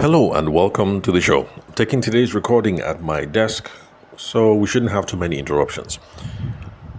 Hello and welcome to the show. I'm taking today's recording at my desk, so we shouldn't have too many interruptions.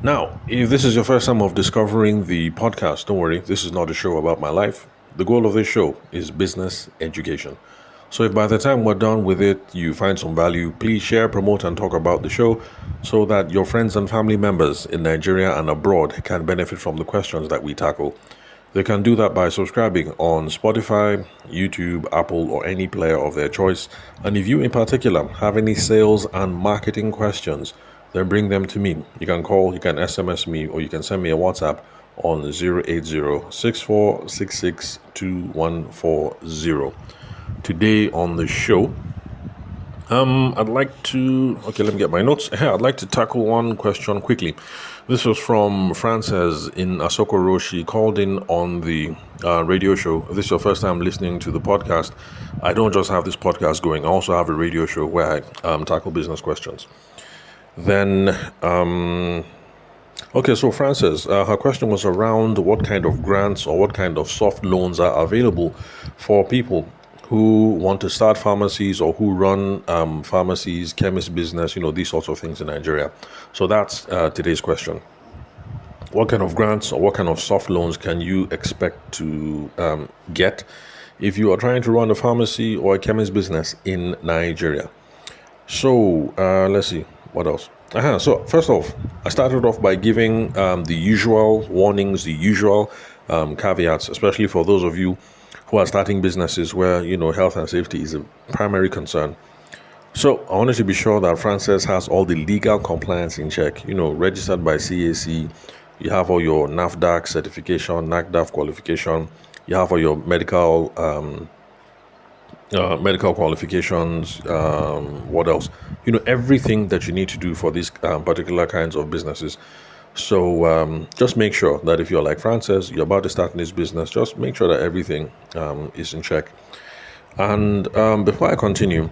Now, if this is your first time of discovering the podcast, don't worry, this is not a show about my life. The goal of this show is business education. So if by the time we're done with it, you find some value, please share, promote, and talk about the show so that your friends and family members in Nigeria and abroad can benefit from the questions that we tackle. They can do that by subscribing on Spotify, YouTube, Apple, or any player of their choice. And if you in particular have any sales and marketing questions, then bring them to me. You can call, you can SMS me, or you can send me a WhatsApp on 080-6466-2140. Today on the show, I'd like to let me get my notes. I'd like to tackle one question quickly. This was from Frances in Asokoro. She called in on the radio show. If this is your first time listening to the podcast, I don't just have this podcast going. I also have a radio show where I tackle business questions. Then, so Frances, her question was around what kind of grants or what kind of soft loans are available for people who want to start pharmacies or who run pharmacies, chemist business, these sorts of things in Nigeria. So that's today's question. What kind of grants or what kind of soft loans can you expect to get if you are trying to run a pharmacy or a chemist business in Nigeria? So let's see, what else? So first off, I started off by giving the usual warnings, the usual caveats, especially for those of you who are starting businesses where, health and safety is a primary concern. So I wanted to be sure that Frances has all the legal compliance in check, registered by CAC. You have all your NAFDAC certification, NAFDAC qualification. You have all your medical qualifications. What else? Everything that you need to do for these particular kinds of businesses. So just make sure that if you're like Frances, you're about to start this business, just make sure that everything is in check. And before I continue,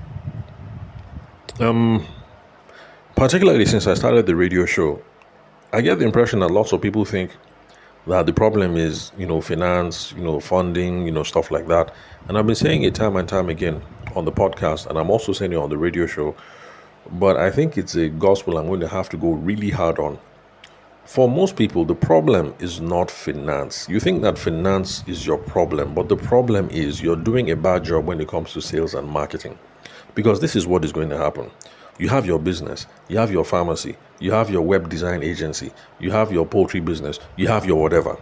particularly since I started the radio show, I get the impression that lots of people think that the problem is, finance, funding, stuff like that. And I've been saying it time and time again on the podcast, and I'm also saying it on the radio show. But I think it's a gospel I'm going to have to go really hard on. For most people, the problem is not finance. You think that finance is your problem, but the problem is you're doing a bad job when it comes to sales and marketing. Because this is what is going to happen. You have your business, you have your pharmacy, you have your web design agency, you have your poultry business, you have your whatever.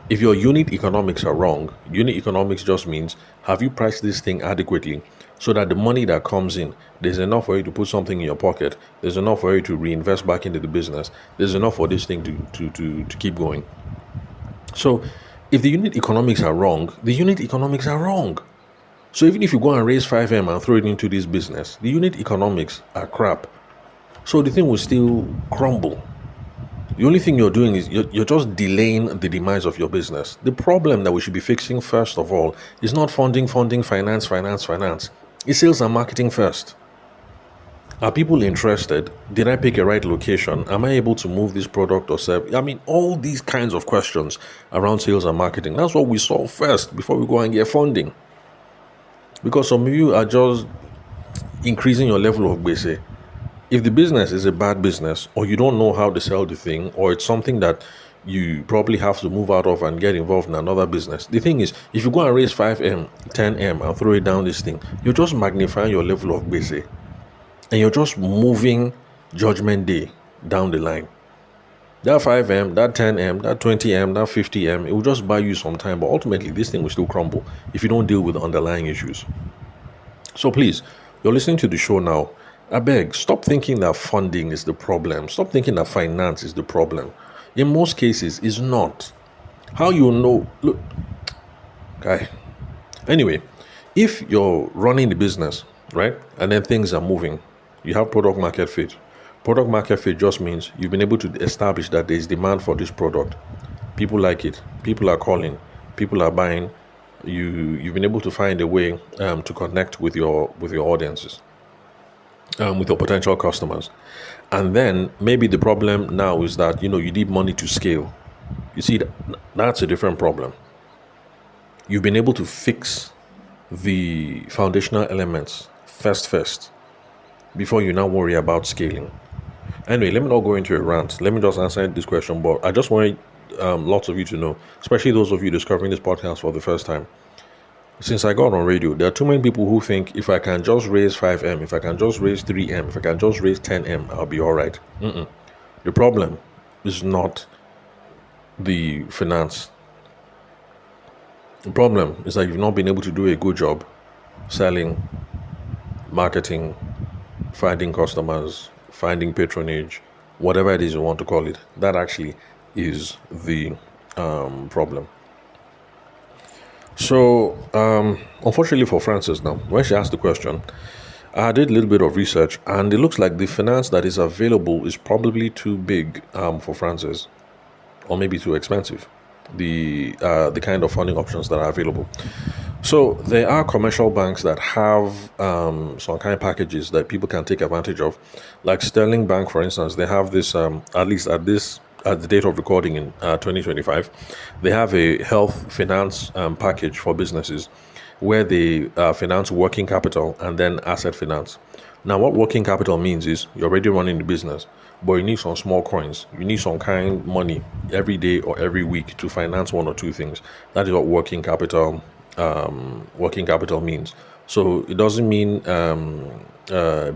If your unit economics are wrong, unit economics just means, have you priced this thing adequately so that the money that comes in, there's enough for you to put something in your pocket, there's enough for you to reinvest back into the business, there's enough for this thing to keep going. So if the unit economics are wrong, the unit economics are wrong. So even if you go and raise 5M and throw it into this business, the unit economics are crap. So the thing will still crumble. The only thing you're doing is you're just delaying the demise of your business. The problem that we should be fixing first of all is not funding, finance. It's sales and marketing first. Are people interested? Did I pick a right location? Am I able to move this product or serve? All these kinds of questions around sales and marketing. That's what we solve first before we go and get funding. Because some of you are just increasing your level of basic. If the business is a bad business, or you don't know how to sell the thing, or it's something that you probably have to move out of and get involved in another business. The thing is, if you go and raise 5M, 10M and throw it down this thing, you're just magnifying your level of basic. And you're just moving Judgment Day down the line. That 5M, that 10M, that 20M, that 50M, it will just buy you some time, but ultimately this thing will still crumble if you don't deal with the underlying issues. So please, you're listening to the show now. I beg, stop thinking that funding is the problem. Stop thinking that finance is the problem. In most cases, it's not. How you know? Look, guy. Anyway, if you're running the business, right, and then things are moving, you have product market fit. Product market fit just means you've been able to establish that there is demand for this product. People like it. People are calling. People are buying. You've been able to find a way to connect with your audiences. With your potential customers. And then maybe the problem now is that, you need money to scale. You see, that's a different problem. You've been able to fix the foundational elements first, before you now worry about scaling. Anyway, let me not go into a rant. Let me just answer this question. But I just want lots of you to know, especially those of you discovering this podcast for the first time. Since I got on radio, there are too many people who think if I can just raise 5M, if I can just raise 3M, if I can just raise 10M, I'll be all right. The problem is not the finance. The problem is that you've not been able to do a good job selling, marketing, finding customers, finding patronage, whatever it is you want to call it. That actually is the problem. So, unfortunately for Frances now, when she asked the question, I did a little bit of research, and it looks like the finance that is available is probably too big for Frances, or maybe too expensive. The kind of funding options that are available. So there are commercial banks that have some kind of packages that people can take advantage of, like Sterling Bank, for instance. They have this, at least at the date of recording in 2025, they have a health finance package for businesses where they finance working capital and then asset finance. Now, what working capital means is you're already running the business, but you need some small coins. You need some kind of money every day or every week to finance one or two things. That is what working capital means. So it doesn't mean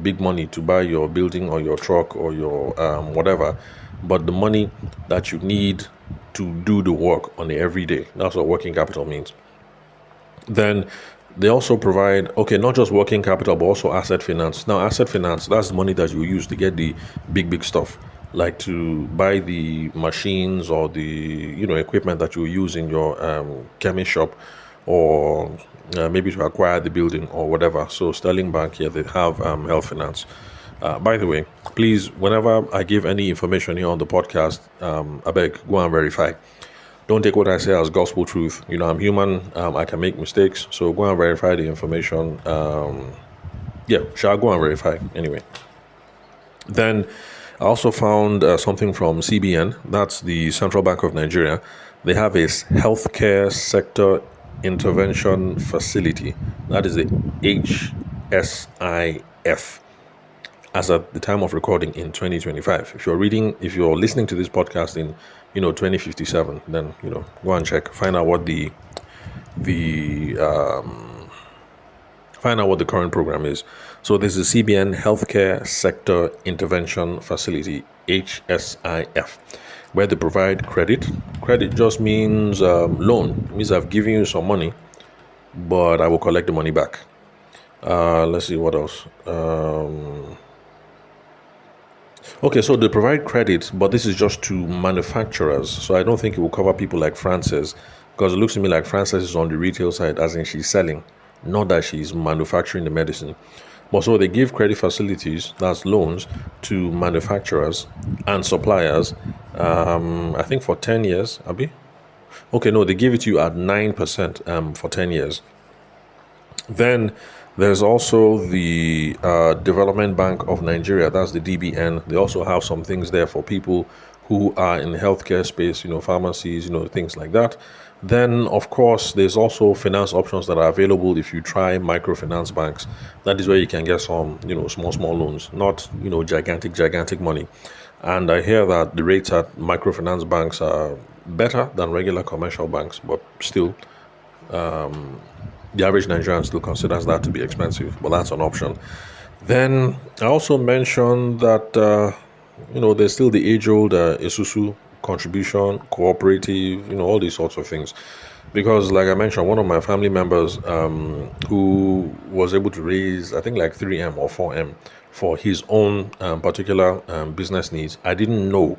big money to buy your building or your truck or your whatever, but the money that you need to do the work on the everyday. That's what working capital means. Then they also provide, not just working capital, but also asset finance. Now, asset finance, that's the money that you use to get the big stuff, like to buy the machines or the equipment that you use in your chemist shop, or maybe to acquire the building or whatever. So Sterling Bank here, they have health finance. By the way, please, whenever I give any information here on the podcast, I beg, go and verify. Don't take what I say as gospel truth. I'm human. I can make mistakes. So go and verify the information. Shall I go and verify anyway? Then I also found something from CBN. That's the Central Bank of Nigeria. They have a healthcare sector intervention facility. That is the HSIF. As at the time of recording in 2025. If you're listening to this podcast in 2057, then go and check, find out what the current program is. So this is CBN Healthcare Sector Intervention Facility, HSIF, where they provide credit. Credit just means loan. It means I've given you some money, but I will collect the money back. Let's see what else. So they provide credit, but this is just to manufacturers. So I don't think it will cover people like Frances, because it looks to me like Frances is on the retail side, as in she's selling, not that she's manufacturing the medicine. But so they give credit facilities, that's loans, to manufacturers and suppliers, I think for 10 years, Abi? They give it to you at 9% for 10 years. Then there's also the Development Bank of Nigeria, that's the DBN. They also have some things there for people who are in the healthcare space, pharmacies, things like that. Then, of course, there's also finance options that are available if you try microfinance banks. That is where you can get some, small loans, not, gigantic money. And I hear that the rates at microfinance banks are better than regular commercial banks, but still, the average Nigerian still considers that to be expensive, but that's an option. Then I also mentioned that, there's still the age-old Isusu contribution, cooperative, all these sorts of things. Because like I mentioned, one of my family members who was able to raise, I think like 3M or 4M for his own particular business needs. I didn't know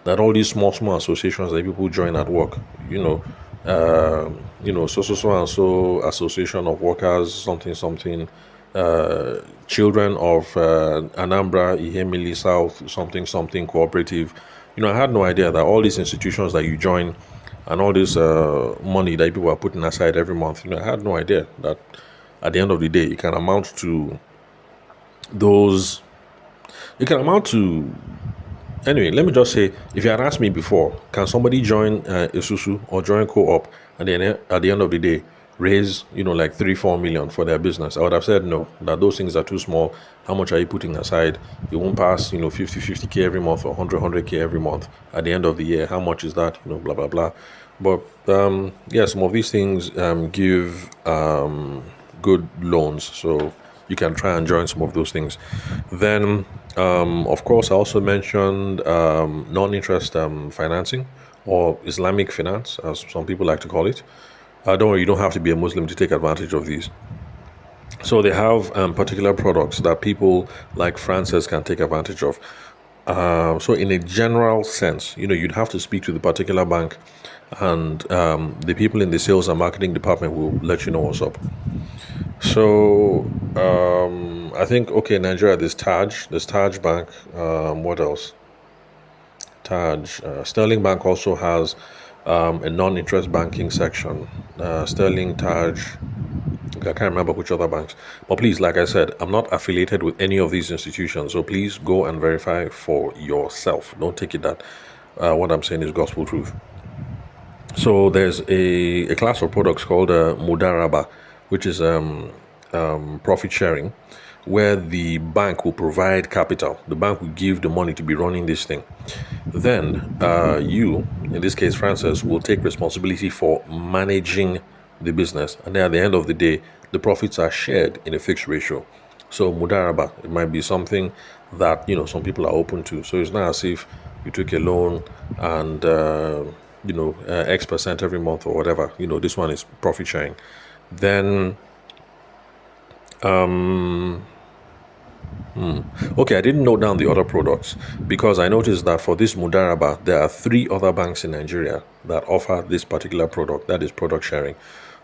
that all these small associations that people join at work, so and so association of workers, something, children of Anambra, Ihemili South, something cooperative. I had no idea that all these institutions that you join and all this money that people are putting aside every month, I had no idea that at the end of the day, it can amount to those. It can amount to. Anyway, let me just say, if you had asked me before, can somebody join Isusu or join Co-op, and then at the end of the day, raise, like 3-4 million for their business, I would have said no, that those things are too small. How much are you putting aside? You won't pass, 50k every month, or 100k every month. At the end of the year, how much is that? Blah blah blah. But yeah, some of these things give good loans, so you can try and join some of those things. Then, of course, I also mentioned non-interest financing, or Islamic finance, as some people like to call it. Don't worry, you don't have to be a Muslim to take advantage of these. So they have particular products that people like Francis can take advantage of. So in a general sense, you'd have to speak to the particular bank, and the people in the sales and marketing department will let you know what's up. So I think, okay, Nigeria, there's Taj Bank. What else? Taj. Sterling Bank also has a non-interest banking section. Sterling, Taj. I can't remember which other banks. But please, like I said, I'm not affiliated with any of these institutions. So please go and verify for yourself. Don't take it that what I'm saying is gospel truth. So there's a class of products called Mudaraba, which is profit sharing, where the bank will provide capital. The bank will give the money to be running this thing. Then you, in this case Francis, will take responsibility for managing the business. And then at the end of the day, the profits are shared in a fixed ratio. So Mudaraba, it might be something that, some people are open to. So it's not as if you took a loan and, X% every month or whatever. This one is profit sharing. Then, okay, I didn't note down the other products because I noticed that for this Mudaraba, there are 3 other banks in Nigeria that offer this particular product, that is product sharing.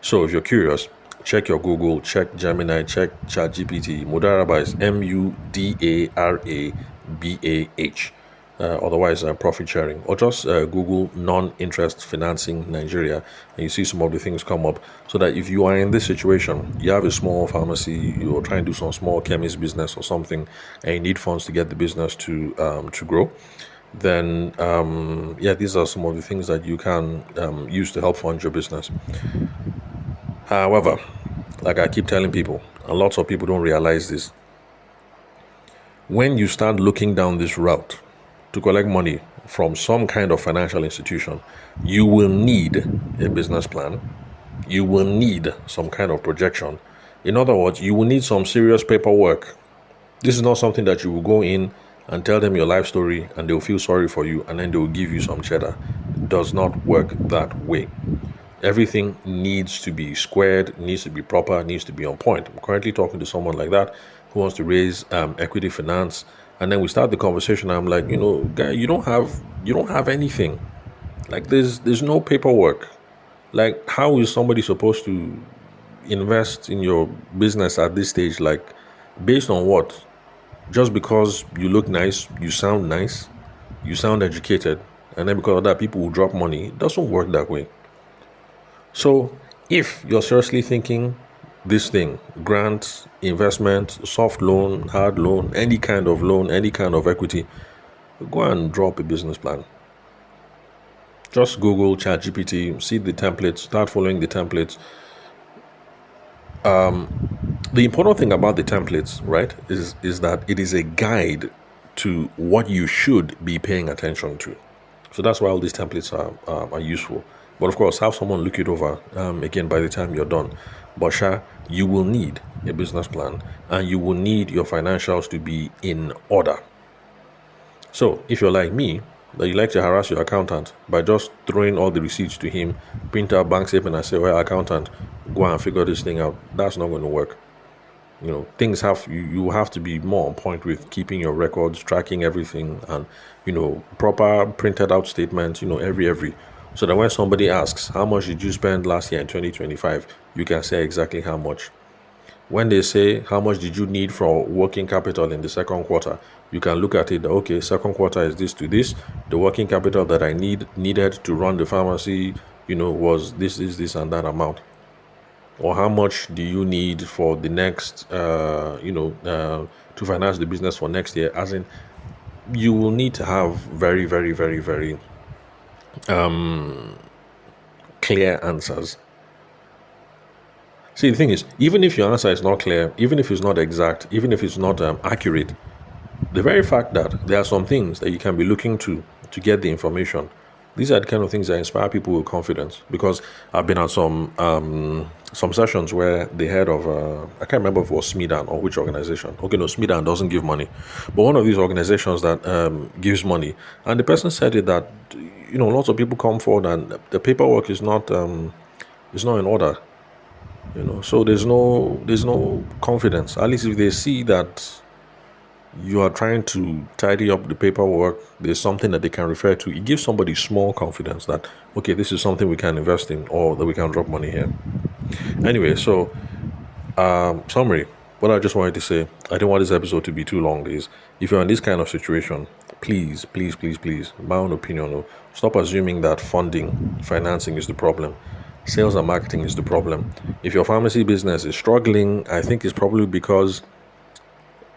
So if you're curious, check your Google, check Gemini, check ChatGPT. Mudaraba is Mudarabah. Otherwise, profit sharing. Or just Google non-interest financing Nigeria, and you see some of the things come up. So that if you are in this situation, you have a small pharmacy, you're trying to do some small chemist business or something, and you need funds to get the business to grow, then these are some of the things that you can use to help fund your business. However, like I keep telling people, and lots of people don't realize this, when you start looking down this route to collect money from some kind of financial institution, you will need a business plan. You will need some kind of projection. In other words, you will need some serious paperwork. This is not something that you will go in and tell them your life story and they'll feel sorry for you and then they'll give you some cheddar. It does not work that way. Everything needs to be squared, needs to be proper, needs to be on point. I'm currently talking to someone like that who wants to raise equity finance, and then we start the conversation. I'm like, guy, you don't have anything. Like there's no paperwork. Like, how is somebody supposed to invest in your business at this stage? Like, based on what? Just because you look nice, you sound nice, you sound educated, and then because of that people will drop money. It doesn't work that way. So if you're seriously thinking this thing, grant, investment, soft loan, hard loan, any kind of equity, go and drop a business plan. Just Google ChatGPT, see the templates, start following the templates. The important thing about the templates, right, is that it is a guide to what you should be paying attention to. So that's why all these templates are useful. But of course, have someone look it over again by the time you're done. But you will need a business plan and you will need your financials to be in order. So if you're like me, that you like to harass your accountant by just throwing all the receipts to him, print out bank statement and say, well, accountant, go and figure this thing out. That's not going to work. Things you have to be more on point with keeping your records, tracking everything, and proper printed out statements, every so that when somebody asks how much did you spend last year in 2025, you can say exactly how much. When they say how much did you need for working capital in the second quarter, you can look at it. Okay, second quarter is this to this. The working capital that I needed to run the pharmacy, was this and that amount. Or how much do you need for the next, to finance the business for next year? As in, you will need to have very, very, very, very clear answers. See, the thing is, even if your answer is not clear, even if it's not exact, even if it's not accurate, the very fact that there are some things that you can be looking to get the information, these are the kind of things that inspire people with confidence. Because I've been at some sessions where the head of I can't remember if it was Smidan or which organization. Okay, no, Smidan doesn't give money, but one of these organizations that gives money, and the person said it that lots of people come forward and the paperwork is not in order. So there's no confidence. At least if they see that you are trying to tidy up the paperwork, there's something that they can refer to. It gives somebody small confidence that, okay, this is something we can invest in or that we can drop money here. Anyway, so summary. What I just wanted to say, I didn't want this episode to be too long, is if you're in this kind of situation, please, please, please, please, my own opinion, stop assuming that financing is the problem. Sales and marketing is the problem. If your pharmacy business is struggling, I think it's probably because,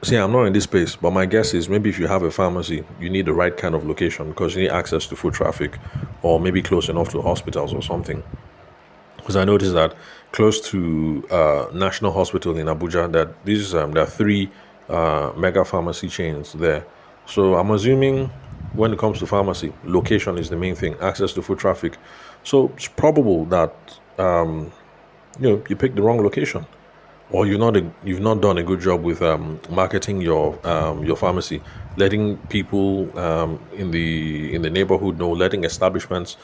see, I'm not in this space, but my guess is maybe if you have a pharmacy, you need the right kind of location because you need access to foot traffic or maybe close enough to hospitals or something. Because I noticed that close to National Hospital in Abuja, that there are 3 mega pharmacy chains there. So I'm assuming when it comes to pharmacy, location is the main thing, access to foot traffic. So it's probable that you picked the wrong location, or you've not done a good job with marketing your pharmacy, letting people in the neighborhood know, letting establishments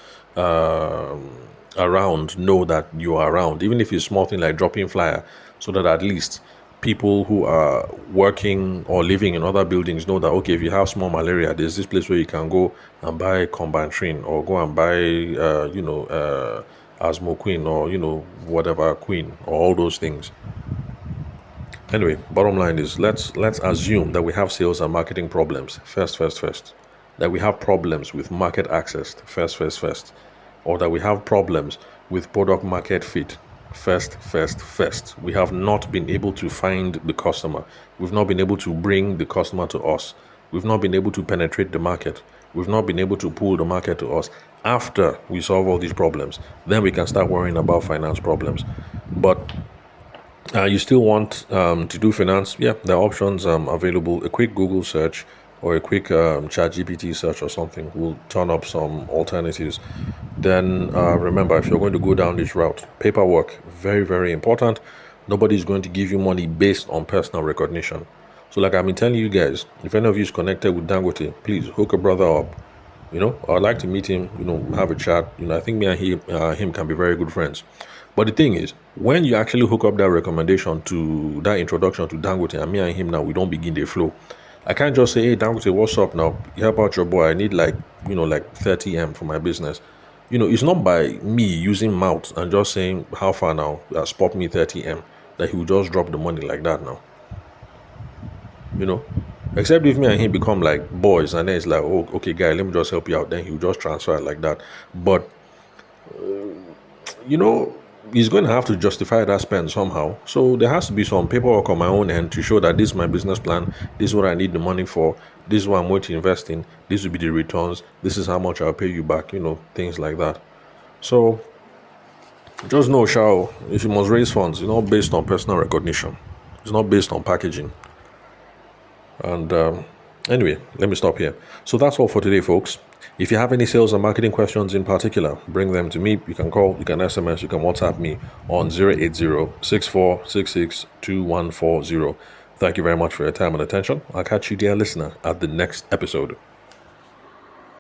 around know that you are around, even if it's small thing like dropping flyer, so that at least people who are working or living in other buildings know that, okay, if you have small malaria, there's this place where you can go and buy Combantrin or go and buy Asmoquin or whatever queen or all those things. Anyway, bottom line is let's assume that we have sales and marketing problems first, that we have problems with market access first, or that we have problems with product market fit first. We have not been able to find the customer. We've not been able to bring the customer to us. We've not been able to penetrate the market. We've not been able to pull the market to us. After we solve all these problems, then we can start worrying about finance problems. But you still want to do finance? Yeah, there are options available. A quick Google search or a quick ChatGPT search or something will turn up some alternatives. Then remember, if you're going to go down this route, paperwork, very, very important. Nobody's going to give you money based on personal recognition. So like I've been telling you guys, if any of you is connected with Dangote, please hook a brother up. I'd like to meet him, have a chat. I think me and him can be very good friends. But the thing is, when you actually hook up that recommendation to that introduction to Dangote, and me and him now, we don't begin the flow. I can't just say, hey, Dangote, what's up now? Help out your boy. I need like 30M for my business. It's not by me using mouth and just saying, how far now? Spot me 30M, that he will just drop the money like that now. Except if me and him become like boys, and then it's like, oh, okay, guy, let me just help you out. Then he'll just transfer it like that. But, he's going to have to justify that spend somehow. So there has to be some paperwork on my own end to show that this is my business plan. This is what I need the money for. This is what I'm going to invest in. This will be the returns. This is how much I'll pay you back, things like that. So just know, Shao, if you must raise funds, it's not based on personal recognition. It's not based on packaging. And anyway, let me stop here. So that's all for today, folks. If you have any sales and marketing questions in particular, bring them to me. You can call, you can SMS, you can WhatsApp me on 080-6466-2140. Thank you very much for your time and attention. I'll catch you, dear listener, at the next episode.